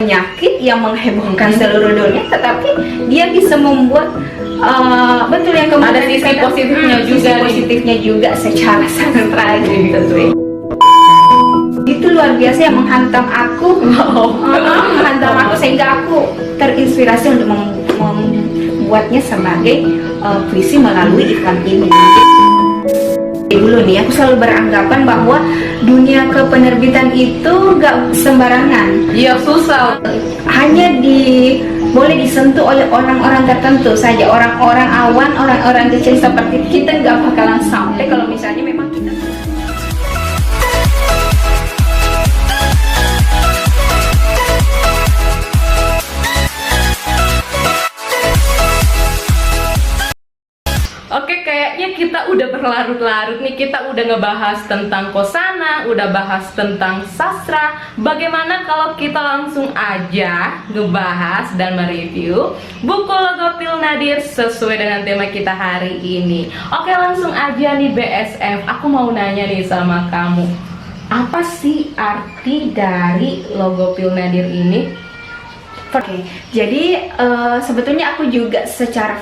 penyakit yang menghebohkan seluruh dunia, tetapi dia bisa membuat betul yang ada sisi positifnya juga, sisi positifnya juga secara sangat tragic tentu. Itu luar biasa yang menghantam aku, menghantam aku sehingga aku terinspirasi untuk membuatnya sebagai puisi melalui iklan ini. Dulu nih, aku selalu beranggapan bahwa dunia kepenerbitan itu gak sembarangan. Iya, susah. Hanya boleh disentuh oleh orang-orang tertentu saja, orang-orang awan, orang-orang kecil seperti kita gak bakalan sampai kalau misalnya memang kita. Oke, kayaknya kita udah berlarut-larut nih. Kita udah ngebahas tentang Kosana, udah bahas tentang sastra. Bagaimana kalau kita langsung aja ngebahas dan mereview buku Logopil Nadir sesuai dengan tema kita hari ini. Oke, langsung aja nih BSF. Aku mau nanya nih sama kamu, apa sih arti dari Logopil Nadir ini? Oke, jadi sebetulnya aku juga secara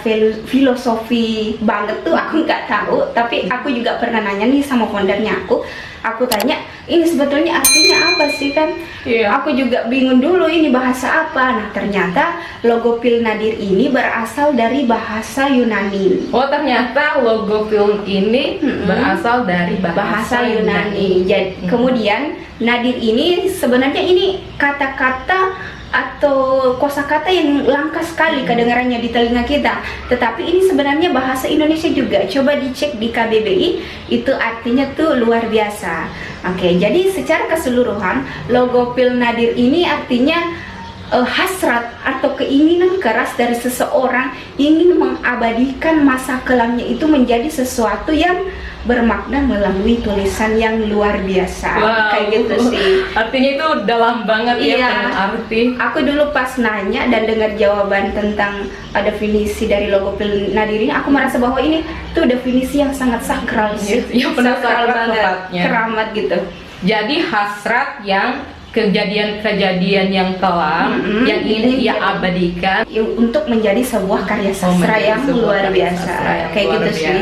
filosofi banget tuh aku nggak tahu, tapi aku juga pernah nanya nih sama foundernya aku tanya ini sebetulnya artinya apa sih kan? Iya. Aku juga bingung dulu ini bahasa apa. Nah ternyata Logopil Nadir ini berasal dari bahasa Yunani. Oh, ternyata Logopil ini berasal dari bahasa Yunani. Jadi kemudian Nadir ini sebenarnya ini kata-kata atau kosakata yang langka sekali kedengarannya di telinga kita, tetapi ini sebenarnya bahasa Indonesia juga. Coba dicek di KBBI, itu artinya tuh luar biasa. Oke, jadi secara keseluruhan Logopil Nadir ini artinya hasrat atau keinginan keras dari seseorang ingin mengabadikan masa kelamnya itu menjadi sesuatu yang bermakna melalui tulisan yang luar biasa. Wow. Kayak gitu sih. Artinya itu dalam banget ya, penuh arti. Aku dulu pas nanya dan dengar jawaban tentang definisi dari Logopil Nadir ini, aku merasa bahwa ini tuh definisi yang sangat sakral sih. Ya, benar, sakral banget, tempatnya. keramat gitu. Jadi hasrat yang kejadian-kejadian yang kelam yang ingin ia abadikan untuk menjadi sebuah karya sastra yang luar biasa. Kayak gitu sih.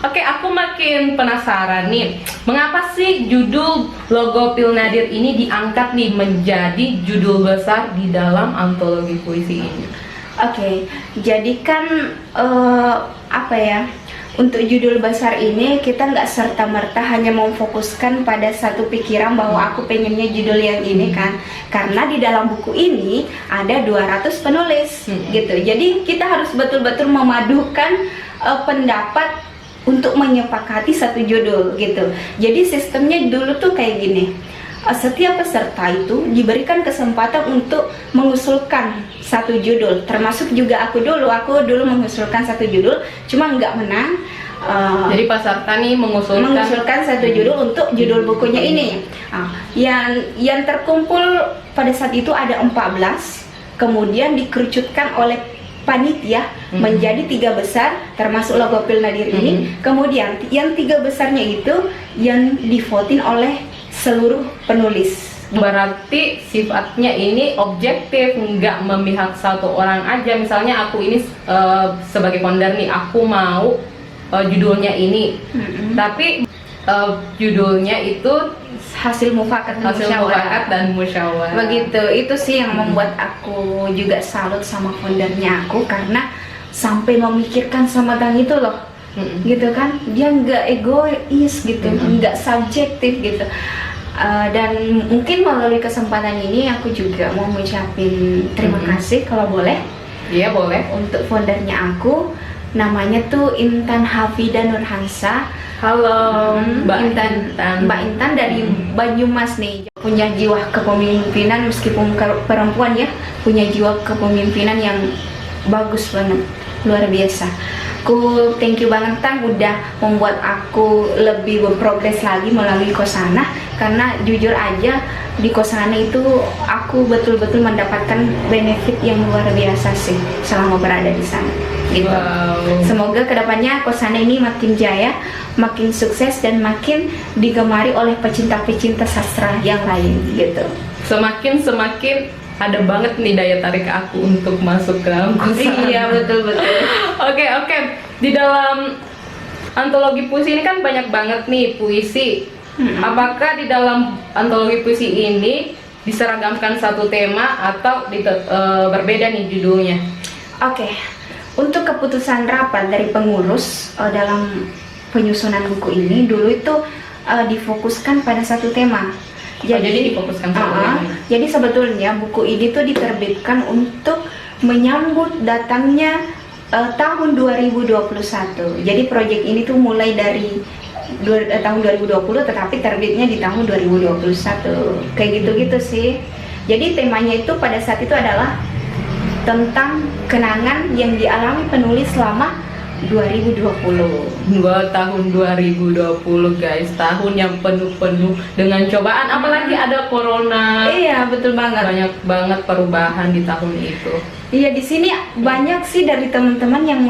Oke, aku makin penasaran nih, mengapa sih judul Logopil Nadir ini diangkat nih menjadi judul besar di dalam antologi puisi ini? Oke, jadi kan apa ya? Untuk judul besar ini kita nggak serta-merta hanya memfokuskan pada satu pikiran bahwa aku pengennya judul yang ini kan, karena di dalam buku ini ada 200 penulis gitu. Jadi kita harus betul-betul memadukan pendapat untuk menyepakati satu judul gitu. Jadi sistemnya dulu tuh kayak gini. Setiap peserta itu diberikan kesempatan untuk mengusulkan satu judul, termasuk juga aku dulu mengusulkan satu judul, cuma nggak menang. Jadi peserta nih mengusulkan satu judul untuk judul bukunya ini. Yang terkumpul pada saat itu ada 14, kemudian dikerucutkan oleh panitia menjadi 3 besar, termasuk Logopil Nadir ini. Kemudian yang 3 besarnya itu yang divotin oleh seluruh penulis. Berarti sifatnya ini objektif, nggak memihak satu orang aja. Misalnya aku ini sebagai founder nih, aku mau judulnya ini, tapi judulnya itu hasil mufakat dan musyawarah. Begitu, itu sih yang membuat aku juga salut sama foundernya aku, karena sampai memikirkan sama Dang itu loh. Gitu kan, dia nggak egois gitu, nggak subjektif gitu. Dan mungkin melalui kesempatan ini aku juga mau mengucapin terima kasih kalau boleh. Iya, boleh. Untuk foundernya aku, namanya tuh Intan Hafida Nurhansa. Halo, Mbak Intan dari Banyumas nih, punya jiwa kepemimpinan meskipun perempuan ya, punya jiwa kepemimpinan yang bagus banget, luar biasa. Aku thank you banget Tan, udah membuat aku lebih berprogres lagi melalui Kosana, karena jujur aja di Kosana itu aku betul-betul mendapatkan benefit yang luar biasa sih selama berada di sana gitu. Wow. Semoga kedepannya Kosana ini makin jaya, makin sukses, dan makin digemari oleh pecinta-pecinta sastra yang lain gitu. Semakin ada banget nih daya tarik aku untuk masuk ke dalam kosana. Iya, betul. Oke. Di dalam antologi puisi ini kan banyak banget nih puisi. Apakah di dalam antologi puisi ini diseragamkan satu tema atau berbeda nih judulnya? Oke, untuk keputusan rapat dari pengurus dalam penyusunan buku ini dulu itu difokuskan pada satu tema. Jadi difokuskan satu tema. Jadi sebetulnya buku ini tuh diterbitkan untuk menyambut datangnya tahun 2021. Jadi proyek ini tuh mulai dari tahun 2020 tetapi terbitnya di tahun 2021. Kayak gitu-gitu sih. Jadi temanya itu pada saat itu adalah tentang kenangan yang dialami penulis selama 2020. Tahun 2020 guys, tahun yang penuh dengan cobaan, apalagi ada corona. Iya, betul banget. Banyak banget perubahan di tahun itu. Iya, di sini banyak sih dari teman-teman yang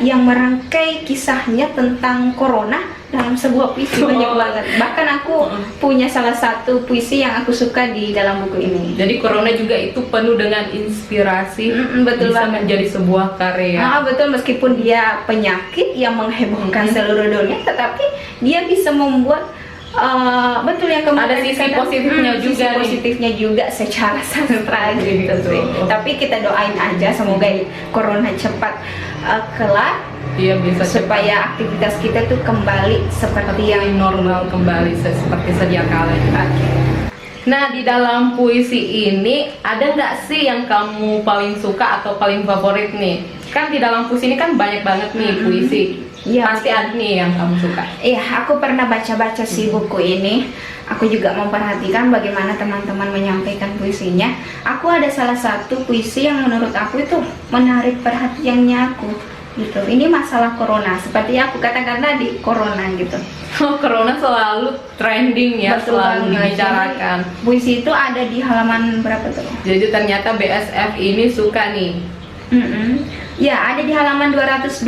yang merangkai kisahnya tentang corona dalam sebuah puisi. Banyak banget. Bahkan aku punya salah satu puisi yang aku suka di dalam buku ini. Jadi corona juga itu penuh dengan inspirasi, betul bisa banget. menjadi sebuah karya. Betul, meskipun dia penyakit yang menghebohkan seluruh dunia, tetapi dia bisa membuat betul yang ada sisi positifnya juga sisi nih. positifnya juga secara sastra gitu Gitu. sih. Tapi kita doain aja semoga corona cepat kelar. Iya, bisa Supaya aktivitas kita tuh kembali seperti yang normal kembali seperti sedia kala. Nah, di dalam puisi ini ada nggak sih yang kamu paling suka atau paling favorit nih? Kan di dalam puisi ini kan banyak banget nih puisi. Iya, Pasti ada nih yang kamu suka. Iya, aku pernah baca-baca sih buku ini. Aku juga memperhatikan bagaimana teman-teman menyampaikan puisinya. Aku ada salah satu puisi yang menurut aku itu menarik perhatiannya aku. Gitu. Ini masalah corona, seperti yang aku katakan tadi, corona gitu. Corona selalu trending ya, Betul selalu banget. dibicarakan. Jadi, puisi itu ada di halaman berapa tuh? Jadi ternyata BSF ini suka nih. Ya, ada di halaman 212.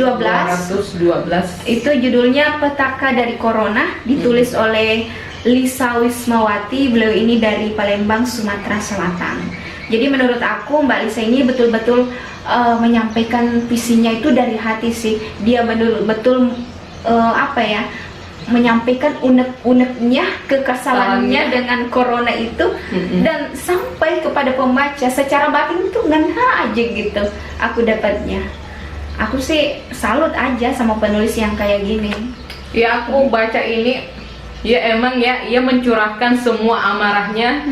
212. Itu judulnya Petaka dari Corona, ditulis oleh Lisa Wismawati. Beliau ini dari Palembang, Sumatera Selatan. Jadi menurut aku Mbak Lisa ini betul-betul menyampaikan visinya itu dari hati sih. Dia betul-betul menyampaikan unek-uneknya, kekesalannya dengan corona itu, dan sampai kepada pembaca secara batin itu ngena aja gitu aku dapatnya. Aku sih salut aja sama penulis yang kayak gini. Ya, aku baca ini, ya emang ya, ia mencurahkan semua amarahnya,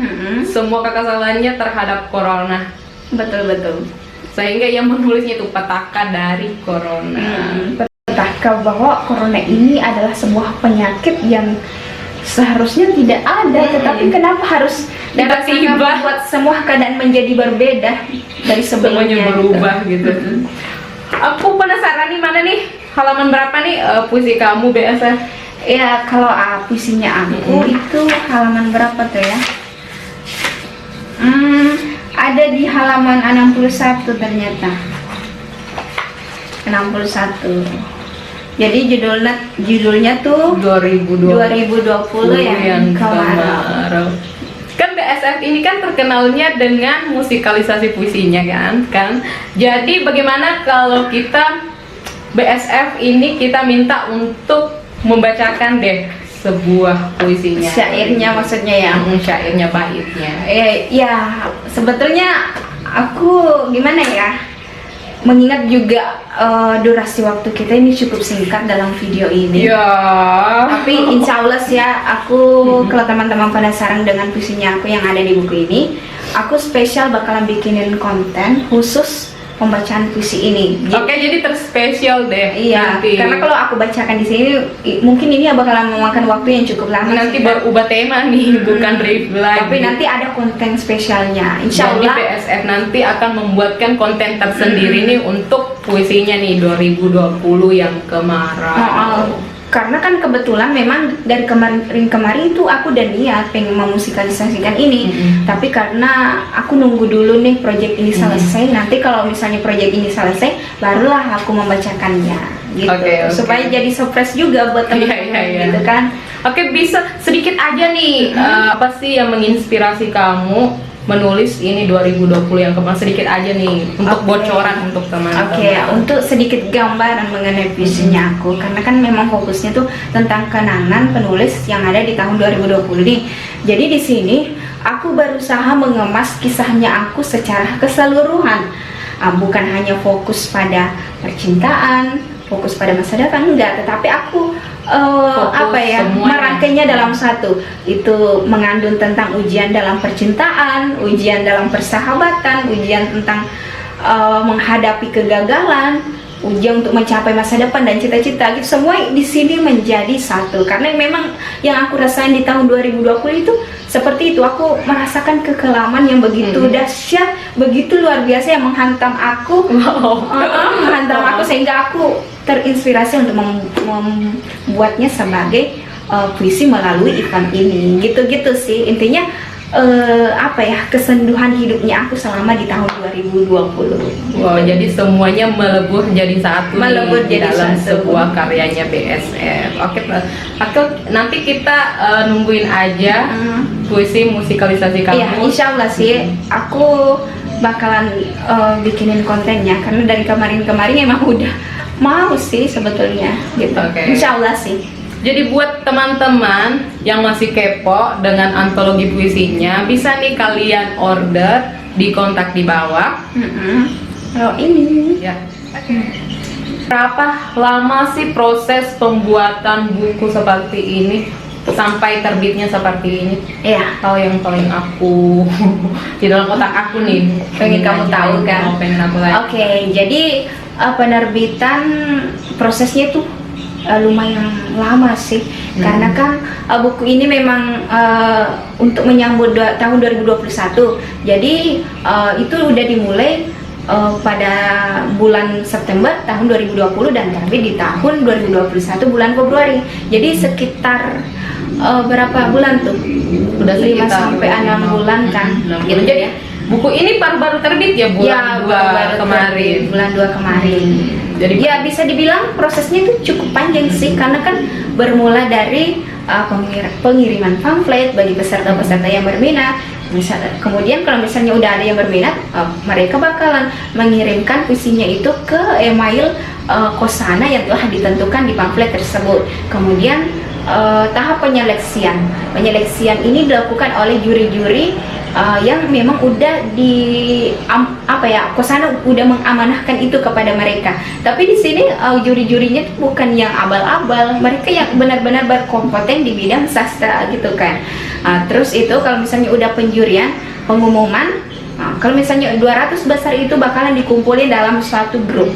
semua kekesalannya terhadap corona. Betul-betul. Sehingga ia menulisnya itu petaka dari corona. Petaka bahwa corona ini adalah sebuah penyakit yang seharusnya tidak ada, tetapi kenapa harus Tiba-tiba membuat semua keadaan menjadi berbeda dari sebelumnya? semuanya berubah gitu. Aku penasaran nih, mana nih halaman berapa nih puisi kamu BSF? Ya, kalau puisinya aku itu halaman berapa tuh ya? Ada di halaman 61 ternyata. 61. Jadi judulnya tuh 2020 yang kemarau. Kan BSF ini kan terkenalnya dengan musikalisasi puisinya kan. Jadi bagaimana kalau kita BSF ini kita minta untuk membacakan deh sebuah puisinya. Syairnya maksudnya ya. Syairnya, baitnya. Ya, sebetulnya aku gimana ya? Mengingat juga durasi waktu kita ini cukup singkat dalam video ini. Ya. Tapi insya Allah sih ya, aku kalau teman-teman penasaran dengan puisinya aku yang ada di buku ini, aku spesial bakalan bikinin konten khusus pembacaan puisi ini. Oke, jadi terspesial deh. Iya, nanti. karena kalau aku bacakan di sini, mungkin ini bakalan memakan waktu yang cukup lama. Nanti sih, berubah tema nih, bukan review lagi. tapi nanti ada konten spesialnya. Insya Jadi Allah. BSF nanti akan membuatkan konten tersendiri nih untuk puisinya nih 2020 yang kemarau. Karena kan kebetulan memang dari kemarin itu aku udah niat pengen memusikalisasikan ini, tapi karena aku nunggu dulu nih proyek ini selesai, nanti kalau misalnya proyek ini selesai barulah aku membacakannya gitu. Oke. Supaya jadi surprise juga buat teman-teman gitu kan. Oke, bisa sedikit aja nih apa sih yang menginspirasi kamu menulis ini 2020 yang kemarin, sedikit aja nih untuk Oke. bocoran untuk teman-teman. Oke, untuk sedikit gambaran mengenai visinya aku, karena kan memang fokusnya tuh tentang kenangan penulis yang ada di tahun 2020 nih. Jadi di sini aku berusaha mengemas kisahnya aku secara keseluruhan. Bukan hanya fokus pada percintaan, fokus pada masa depan, enggak, tetapi aku Fokus semuanya. merangkainya dalam satu. Itu mengandung tentang ujian dalam percintaan, ujian dalam persahabatan, ujian tentang menghadapi kegagalan, ujian untuk mencapai masa depan dan cita-cita, gitu. Semua di sini menjadi satu. Karena memang yang aku rasain di tahun 2020 itu seperti itu. Aku merasakan kekelaman yang begitu dahsyat, begitu luar biasa, yang menghantam aku. Menghantam aku sehingga aku terinspirasi untuk membuatnya sebagai puisi melalui event ini. Gitu-gitu sih intinya. Kesenduhan hidupnya aku selama di tahun 2020. Wow, jadi semuanya melebur jadi satu Melebur di jadi dalam satu. sebuah karyanya BSF. Oke, nanti kita nungguin aja puisi musikalisasi kamu. Iya, insya Allah sih aku bakalan bikinin kontennya, karena dari kemarin-kemarin emang udah mau sih sebetulnya gitu. Oke. Insya Allah sih. Jadi buat teman-teman yang masih kepo dengan antologi puisinya, bisa nih kalian order di kontak di bawah. Oh ini. Ya. Berapa lama sih proses pembuatan buku seperti ini sampai terbitnya seperti ini? Iya. Tahu yang paling aku di dalam otak aku nih, Pengen kamu tahu kan? Pengen aku tahu. Oke, jadi penerbitan prosesnya tuh lumayan lama sih, karena kan buku ini memang untuk menyambut tahun 2021. Jadi itu udah dimulai pada bulan September tahun 2020 dan terbit di tahun 2021 bulan Februari. Jadi sekitar berapa bulan tuh? Udah 5 sekitar sampai 6 bulan kan? 6 Gitu bulan. Jadi ya. buku ini baru-baru terbit ya bulan 2 kemarin. Bulan 2 kemarin. Jadi Ya bisa dibilang prosesnya itu cukup panjang sih, karena kan bermula dari pengiriman pamflet bagi peserta-peserta yang berminat. Kemudian kalau misalnya udah ada yang berminat, mereka bakalan mengirimkan puisinya itu ke email Kosana yang telah ditentukan di pamflet tersebut. Kemudian tahap penyeleksian ini dilakukan oleh juri-juri yang memang udah Kosana udah mengamanahkan itu kepada mereka. Tapi di sini juri-jurinya tuh bukan yang abal-abal, mereka yang benar-benar berkompeten di bidang sastra gitu kan. Terus itu kalau misalnya udah penjurian, pengumuman, kalau misalnya 200 besar itu bakalan dikumpulin dalam suatu grup.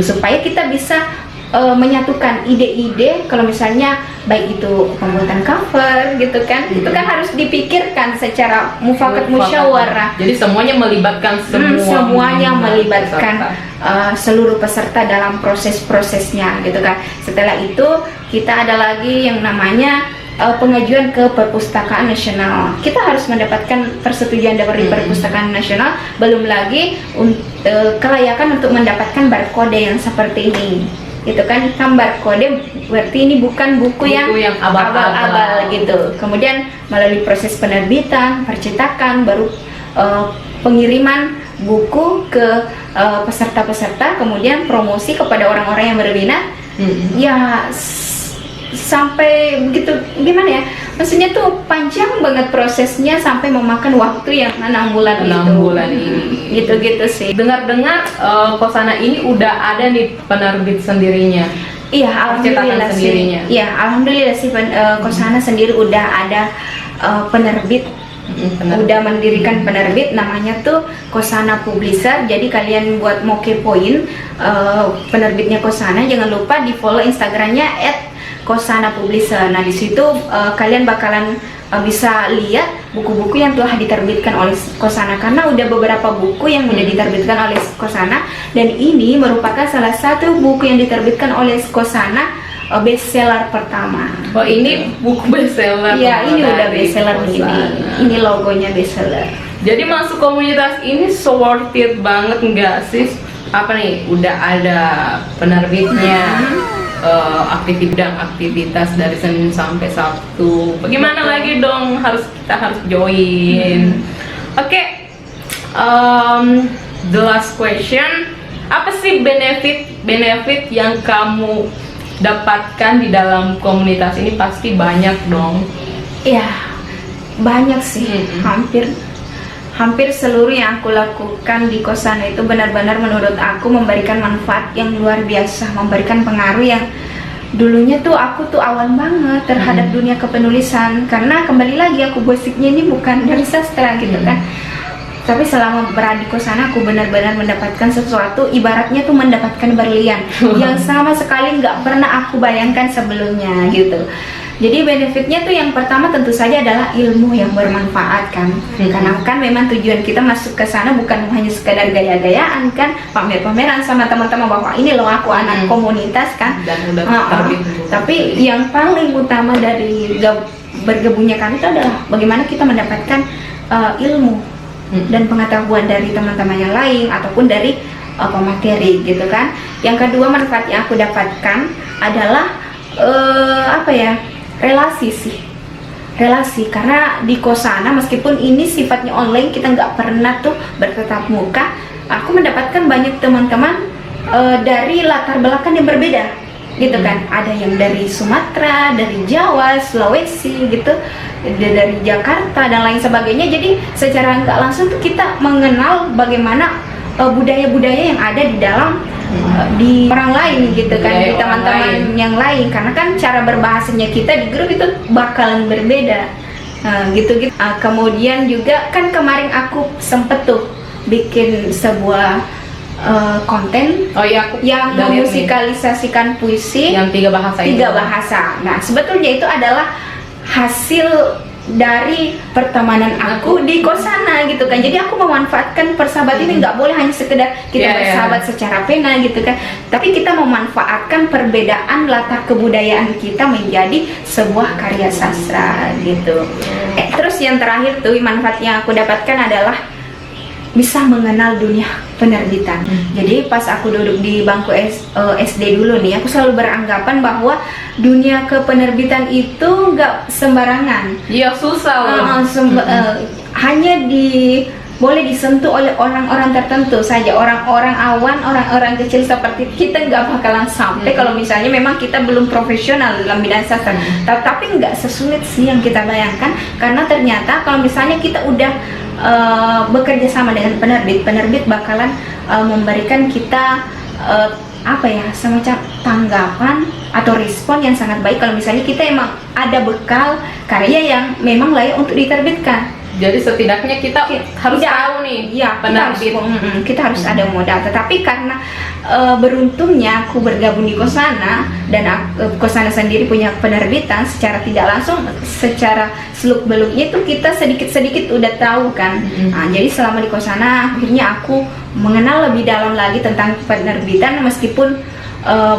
Supaya kita bisa menyatukan ide-ide, kalau misalnya baik itu pembuatan cover gitu kan, itu kan harus dipikirkan secara mufakat musyawarah. Jadi semuanya melibatkan Semuanya melibatkan peserta. seluruh peserta dalam proses-prosesnya gitu kan. Setelah itu kita ada lagi yang namanya pengajuan ke Perpustakaan Nasional. Kita harus mendapatkan persetujuan dari Perpustakaan Nasional, belum lagi kelayakan untuk mendapatkan barcode yang seperti ini. Itu kan barcode berarti ini bukan buku yang abal-abal gitu. Kemudian melalui proses penerbitan, percetakan, baru pengiriman buku ke peserta-peserta, kemudian promosi kepada orang-orang yang berminat. Ya sampai begitu, gimana ya, maksudnya tuh panjang banget prosesnya sampai memakan waktu yang 6 bulan 6 bulan ini. Gitu sih. Dengar-dengar Kosana ini udah ada nih penerbit sendirinya. Iya, alhamdulillah sih. sendirinya. Iya, alhamdulillah sih Kosana sendiri udah ada penerbit. Udah mendirikan penerbit, namanya tuh Kosana Publisher. Jadi kalian buat mau kepoin penerbitnya Kosana, jangan lupa di follow Instagramnya @Kosana Publisher. Nah di situ kalian bakalan bisa lihat buku-buku yang telah diterbitkan oleh Kosana, karena udah beberapa buku yang udah diterbitkan oleh Kosana, dan ini merupakan salah satu buku yang diterbitkan oleh Kosana bestseller pertama. Oh ini buku bestseller. Iya, ini udah dari bestseller ini. Kosana. Ini logonya bestseller. Jadi masuk komunitas ini so worth it banget nggak sih? Apa nih? Udah ada penerbitnya. Aktivitas dari Senin sampai Sabtu. Bagaimana lagi dong? Kita harus join. Oke, the last question, apa sih benefit yang kamu dapatkan di dalam komunitas ini? Pasti banyak dong. Ya, banyak sih. Hampir seluruh yang aku lakukan di Kosana itu benar-benar menurut aku memberikan manfaat yang luar biasa, memberikan pengaruh yang dulunya tuh aku tuh awan banget terhadap dunia kepenulisan, karena kembali lagi aku basicnya ini bukan dari sastra gitu kan. Tapi selama berada di Kosana aku benar-benar mendapatkan sesuatu, ibaratnya tuh mendapatkan berlian yang sama sekali nggak pernah aku bayangkan sebelumnya gitu. Jadi benefitnya tuh yang pertama tentu saja adalah ilmu yang bermanfaat kan. Karena kan memang tujuan kita masuk ke sana bukan hanya sekadar gaya-gayaan kan, pamer-pameran sama teman-teman bahwa ini loh aku anak komunitas kan. Dan udah terbit. Tapi yang paling utama dari bergabungnya kami itu adalah bagaimana kita mendapatkan ilmu dan pengetahuan dari teman-teman yang lain ataupun dari pemateri gitu kan. Yang kedua manfaat yang aku dapatkan adalah relasi, karena di Kosana meskipun ini sifatnya online, kita nggak pernah tuh bertatap muka, aku mendapatkan banyak teman-teman dari latar belakang yang berbeda gitu kan. Ada yang dari Sumatera, dari Jawa, Sulawesi gitu, dari Jakarta dan lain sebagainya. Jadi secara nggak langsung tuh kita mengenal bagaimana budaya-budaya yang ada di dalam di orang lain gitu kan, di teman-teman yang lain, karena kan cara berbahasanya kita di grup itu bakalan berbeda gitu. Kemudian juga kan kemarin aku sempet tuh bikin sebuah konten yang memusikalisasikan puisi yang tiga bahasa. Nah sebetulnya itu adalah hasil dari pertemanan aku di Kosana gitu kan. Jadi aku memanfaatkan persahabatan ini, nggak boleh hanya sekedar kita bersahabat secara pena gitu kan, tapi kita memanfaatkan perbedaan latar kebudayaan kita menjadi sebuah karya sastra gitu. Terus yang terakhir tuh manfaat yang aku dapatkan adalah bisa mengenal dunia penerbitan. Jadi pas aku duduk di bangku SD dulu nih, aku selalu beranggapan bahwa dunia kepenerbitan itu nggak sembarangan. Iya, susah loh. Hanya boleh disentuh oleh orang-orang tertentu saja, orang-orang awan, orang-orang kecil seperti kita nggak bakalan sampai kalau misalnya memang kita belum profesional dalam bidang sastra. Tapi nggak sesulit sih yang kita bayangkan, karena ternyata kalau misalnya kita udah bekerja sama dengan penerbit bakalan memberikan kita semacam tanggapan atau respon yang sangat baik kalau misalnya kita emang ada bekal karya yang memang layak untuk diterbitkan. Jadi setidaknya kita harus tahu nih penerbit. Kita harus ada modal. Tetapi karena beruntungnya aku bergabung di Kosana dan Kosana sendiri punya penerbitan, secara tidak langsung, secara seluk beluknya itu kita sedikit-sedikit udah tahu kan. Jadi selama di Kosana akhirnya aku mengenal lebih dalam lagi tentang penerbitan, meskipun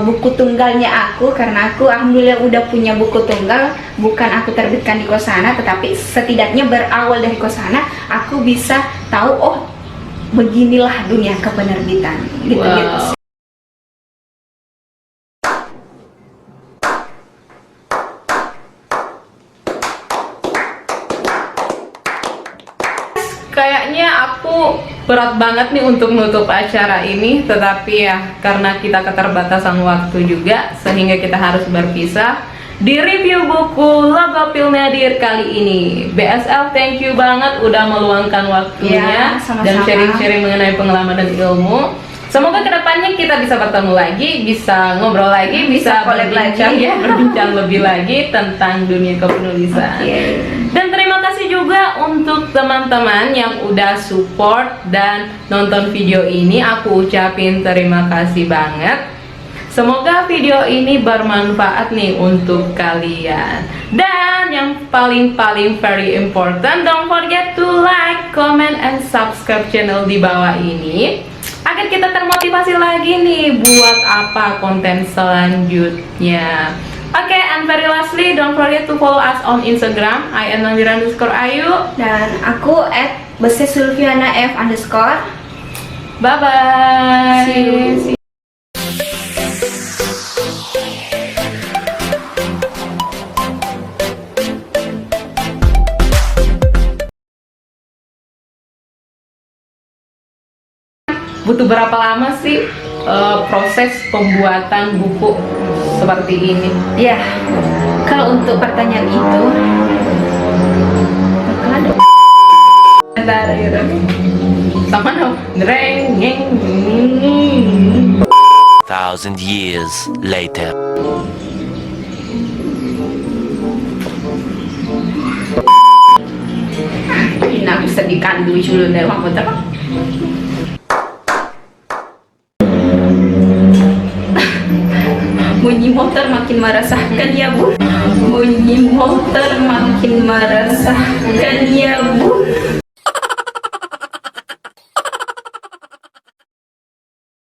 buku tunggalnya karena aku alhamdulillah udah punya buku tunggal, bukan aku terbitkan di Kosana, tetapi setidaknya berawal dari Kosana aku bisa tahu beginilah dunia kepenerbitan gitu. Kayaknya aku berat banget nih untuk menutup acara ini, tetapi ya karena kita keterbatasan waktu juga sehingga kita harus berpisah. Di review buku Logopil Nadir kali ini, BSL thank you banget udah meluangkan waktunya dan sharing-sharing mengenai pengalaman dan ilmu. Semoga kedepannya kita bisa bertemu lagi, bisa ngobrol lagi, bisa berbincang lebih lagi tentang dunia kepenulisan. Dan terima kasih juga untuk teman-teman yang udah support dan nonton video ini. Aku ucapin terima kasih banget. Semoga video ini bermanfaat nih untuk kalian. Dan yang paling very important, don't forget to like, comment, and subscribe channel di bawah ini agar kita termotivasi lagi nih buat apa konten selanjutnya. Oke, and very lastly, don't forget to follow us on Instagram. I am @Nandira_Ayu dan aku @besesulfiana_f_. Bye bye. See you. butuh berapa lama sih proses pembuatan buku seperti ini? Ya, kalau untuk pertanyaan itu, ada Bentar, gitu. Sama dong. Dreng, ngeng. 1,000 years later. ini aku sedihkan dulu deh, Bang Putra. Bunyi motor makin meresahkan ya bun. Bunyi motor makin meresahkan ya bun.